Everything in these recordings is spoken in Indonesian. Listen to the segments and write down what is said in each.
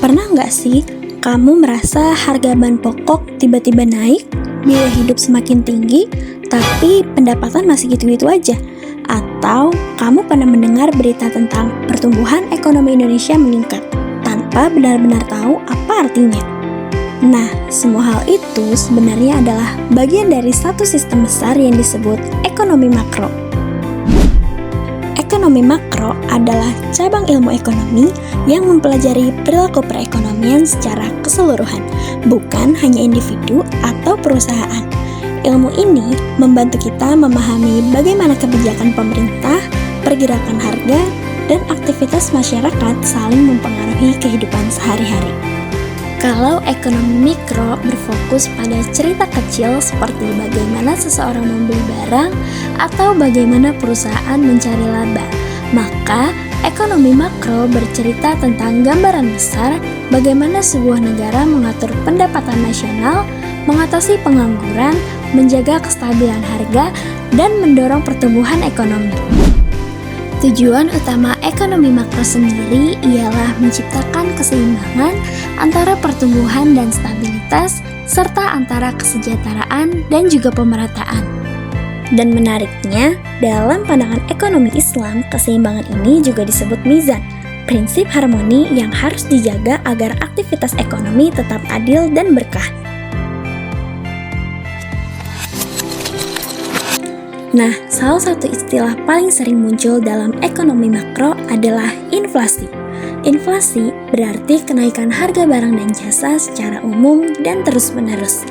Pernah nggak sih kamu merasa harga bahan pokok tiba-tiba naik, biaya hidup semakin tinggi, tapi pendapatan masih gitu-gitu aja? Atau kamu pernah mendengar berita tentang pertumbuhan ekonomi Indonesia meningkat, tanpa benar-benar tahu apa artinya? Nah, semua hal itu sebenarnya adalah bagian dari satu sistem besar yang disebut ekonomi makro. Ekonomi makro adalah cabang ilmu ekonomi yang mempelajari perilaku perekonomian secara keseluruhan, bukan hanya individu atau perusahaan. Ilmu ini membantu kita memahami bagaimana kebijakan pemerintah, pergerakan harga, dan aktivitas masyarakat saling mempengaruhi kehidupan sehari-hari. Kalau ekonomi mikro berfokus pada cerita kecil seperti bagaimana seseorang membeli barang atau bagaimana perusahaan mencari laba, maka ekonomi makro bercerita tentang gambaran besar bagaimana sebuah negara mengatur pendapatan nasional, mengatasi pengangguran, menjaga kestabilan harga, dan mendorong pertumbuhan ekonomi. Tujuan utama ekonomi makro sendiri ialah menciptakan keseimbangan antara pertumbuhan dan stabilitas, serta antara kesejahteraan dan juga pemerataan. Dan menariknya, dalam pandangan ekonomi Islam, keseimbangan ini juga disebut mizan, prinsip harmoni yang harus dijaga agar aktivitas ekonomi tetap adil dan berkah. Nah, salah satu istilah paling sering muncul dalam ekonomi makro adalah inflasi. Inflasi berarti kenaikan harga barang dan jasa secara umum dan terus-menerus.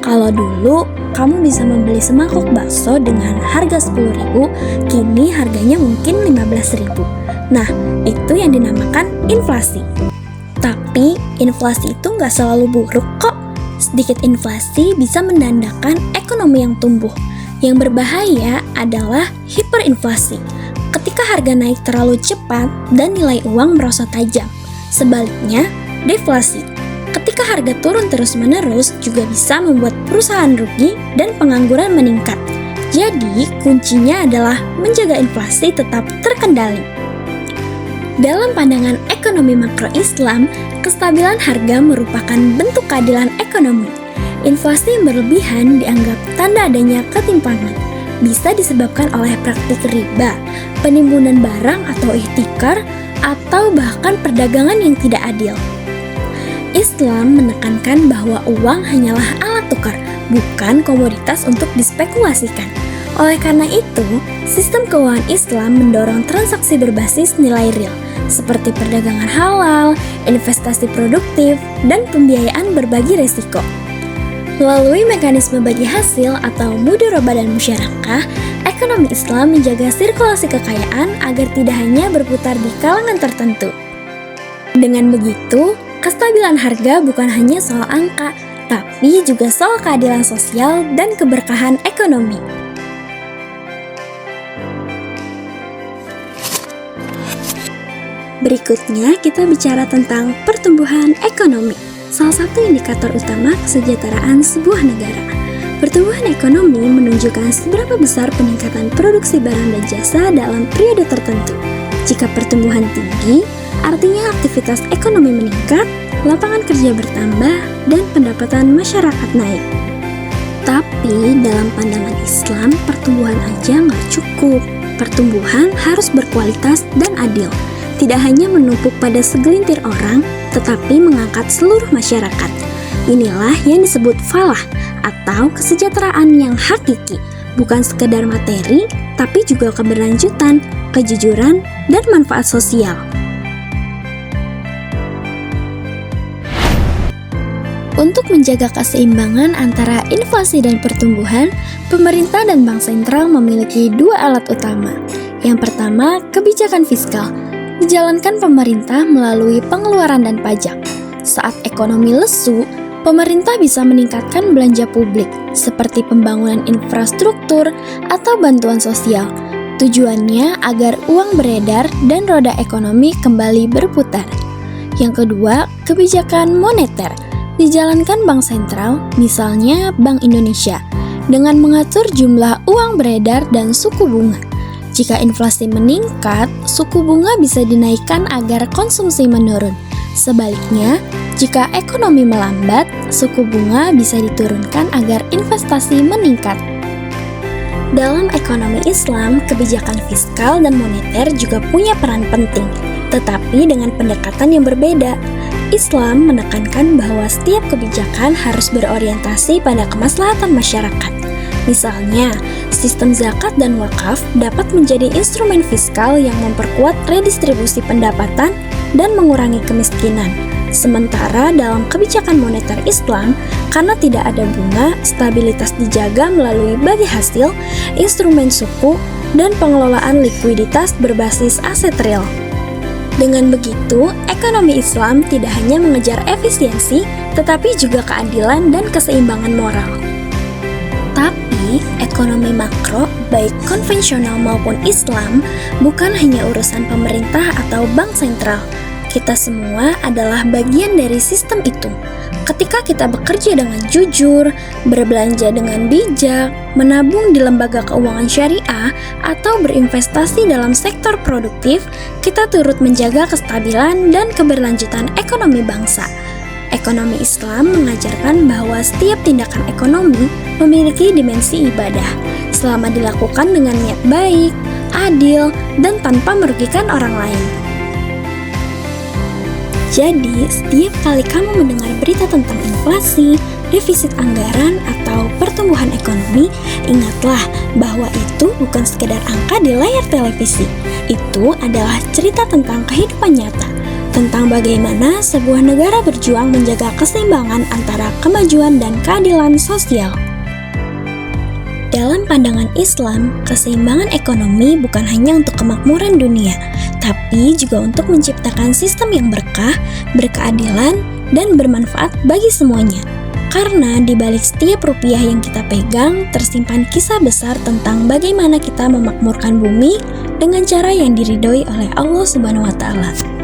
Kalau dulu kamu bisa membeli semangkuk bakso dengan harga 10.000, kini harganya mungkin 15.000. Nah, itu yang dinamakan inflasi. Tapi inflasi itu nggak selalu buruk kok. Sedikit inflasi bisa menandakan ekonomi yang tumbuh. Yang berbahaya adalah hiperinflasi, ketika harga naik terlalu cepat dan nilai uang merosot tajam. Sebaliknya, deflasi, ketika harga turun terus-menerus juga bisa membuat perusahaan rugi dan pengangguran meningkat. Jadi, kuncinya adalah menjaga inflasi tetap terkendali. Dalam pandangan ekonomi makro Islam, kestabilan harga merupakan bentuk keadilan ekonomi. Inflasi yang berlebihan dianggap tanda adanya ketimpangan. Bisa disebabkan oleh praktik riba, penimbunan barang atau ihtikar, atau bahkan perdagangan yang tidak adil. Islam menekankan bahwa uang hanyalah alat tukar, bukan komoditas untuk dispekulasikan. Oleh karena itu, sistem keuangan Islam mendorong transaksi berbasis nilai real, seperti perdagangan halal, investasi produktif, dan pembiayaan berbagi risiko. Melalui mekanisme bagi hasil atau mudharabah dan musyarakah, ekonomi Islam menjaga sirkulasi kekayaan agar tidak hanya berputar di kalangan tertentu. Dengan begitu, kestabilan harga bukan hanya soal angka, tapi juga soal keadilan sosial dan keberkahan ekonomi. Berikutnya kita bicara tentang pertumbuhan ekonomi. Salah satu indikator utama kesejahteraan sebuah negara. Pertumbuhan ekonomi menunjukkan seberapa besar peningkatan produksi barang dan jasa dalam periode tertentu. Jika pertumbuhan tinggi, artinya aktivitas ekonomi meningkat, lapangan kerja bertambah, dan pendapatan masyarakat naik. Tapi dalam pandangan Islam, pertumbuhan aja nggak cukup. Pertumbuhan harus berkualitas dan adil. Tidak hanya menumpuk pada segelintir orang, tetapi mengangkat seluruh masyarakat. Inilah yang disebut falah atau kesejahteraan yang hakiki, bukan sekedar materi, tapi juga keberlanjutan, kejujuran, dan manfaat sosial. Untuk menjaga keseimbangan antara inflasi dan pertumbuhan, pemerintah dan bank sentral memiliki dua alat utama. Yang pertama, kebijakan fiskal. Dijalankan pemerintah melalui pengeluaran dan pajak. Saat ekonomi lesu, pemerintah bisa meningkatkan belanja publik, seperti pembangunan infrastruktur atau bantuan sosial. Tujuannya agar uang beredar dan roda ekonomi kembali berputar. Yang kedua, kebijakan moneter. Dijalankan bank sentral, misalnya Bank Indonesia, dengan mengatur jumlah uang beredar dan suku bunga. Jika inflasi meningkat, suku bunga bisa dinaikkan agar konsumsi menurun. Sebaliknya, jika ekonomi melambat, suku bunga bisa diturunkan agar investasi meningkat. Dalam ekonomi Islam, kebijakan fiskal dan moneter juga punya peran penting, tetapi dengan pendekatan yang berbeda. Islam menekankan bahwa setiap kebijakan harus berorientasi pada kemaslahatan masyarakat. Misalnya, sistem zakat dan wakaf dapat menjadi instrumen fiskal yang memperkuat redistribusi pendapatan dan mengurangi kemiskinan. Sementara dalam kebijakan moneter Islam, karena tidak ada bunga, stabilitas dijaga melalui bagi hasil, instrumen suku, dan pengelolaan likuiditas berbasis aset real. Dengan begitu, ekonomi Islam tidak hanya mengejar efisiensi, tetapi juga keadilan dan keseimbangan moral. Tapi, ekonomi makro, baik konvensional maupun Islam, bukan hanya urusan pemerintah atau bank sentral. Kita semua adalah bagian dari sistem itu. Ketika kita bekerja dengan jujur, berbelanja dengan bijak, menabung di lembaga keuangan syariah, atau berinvestasi dalam sektor produktif, kita turut menjaga kestabilan dan keberlanjutan ekonomi bangsa. Ekonomi Islam mengajarkan bahwa setiap tindakan ekonomi memiliki dimensi ibadah, selama dilakukan dengan niat baik, adil, dan tanpa merugikan orang lain. Jadi, setiap kali kamu mendengar berita tentang inflasi, defisit anggaran, atau pertumbuhan ekonomi, ingatlah bahwa itu bukan sekedar angka di layar televisi. Itu adalah cerita tentang kehidupan nyata, tentang bagaimana sebuah negara berjuang menjaga keseimbangan antara kemajuan dan keadilan sosial. Dalam pandangan Islam, keseimbangan ekonomi bukan hanya untuk kemakmuran dunia, tapi juga untuk menciptakan sistem yang berkah, berkeadilan, dan bermanfaat bagi semuanya. Karena di balik setiap rupiah yang kita pegang, tersimpan kisah besar tentang bagaimana kita memakmurkan bumi dengan cara yang diridhoi oleh Allah Subhanahu wa Ta'ala.